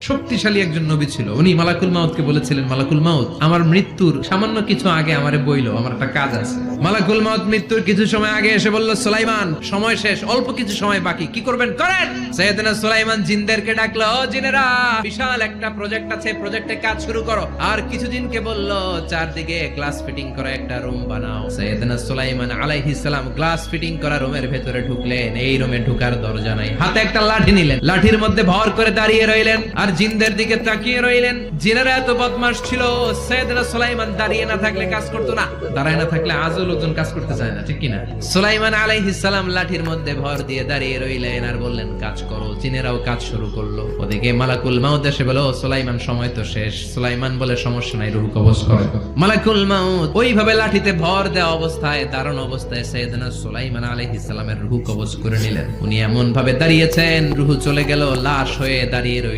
শক্তিশালী একজন নবী ছিল। উনি মালাকুল মাউতকে বলেছিলেন, মালাকুল মাউত, আমার মৃত্যুর সামান্য কিছু আগে আমারে বইলো, আমার একটা কাজ আছে। মালাকুল মাউত মৃত্যুর কিছু সময় আগে এসে বলল, সুলাইমান, সময় শেষ, অল্প কিছু সময় বাকি, কি করবেন করেন। সাইয়েদনা সুলাইমান জিনদেরকে ডাকলো, ও জিনেরা, বিশাল একটা প্রজেক্ট আছে, প্রজেক্টে কাজ শুরু করো। আর কিছু জিনকে বলল, চারদিকে গ্লাস ফিটিং করা একটা রুম বানাও। সাইয়েদনা সুলাইমান আলাইহিস সালাম গ্লাস ফিটিং করা রুমের ভেতরে ঢুকলেন। এই রুমে ঢুকার দরজা নাই, হাতে একটা লাঠি নিলেন, লাঠির মধ্যে ভর করে দাঁড়িয়ে রইলেন আর জিনদের দিকে তাকিয়ে রইলেন। জিনেরা এত বদমাশ ছিল, সাইয়েদনা সুলাইমান দাঁড়িয়ে না থাকলে কাজ করতো না, দাঁড়ায় না থাকলে আজও লোকজন কাজ করতে চায় না, ঠিক কিনা? সুলাইমান আলাইহিস সালাম লাঠির মধ্যে ভর দিয়ে দাঁড়িয়ে রইলেন আর বললেন, কাজ করো। জিনেরাও কাজ শুরু করলো। ওদিকে মালাকুল মাউত এসে বলল, সুলাইমান, সময় তো শেষ। সুলাইমান বলে, সমস্যা নাই, রূহ কবজ করো। মালাকুল মাউত ওইভাবে লাঠিতে ভর দেওয়া অবস্থায়, দাঁড়ানো অবস্থায় সাইয়েদনা সুলাইমান আলাইহিস সালামের রূহ কবজ করে নিলেন। উনি এমন ভাবে দাঁড়িয়েছেন, রূহ চলে গেল, লাশ হয়ে দাঁড়িয়ে রইলেন।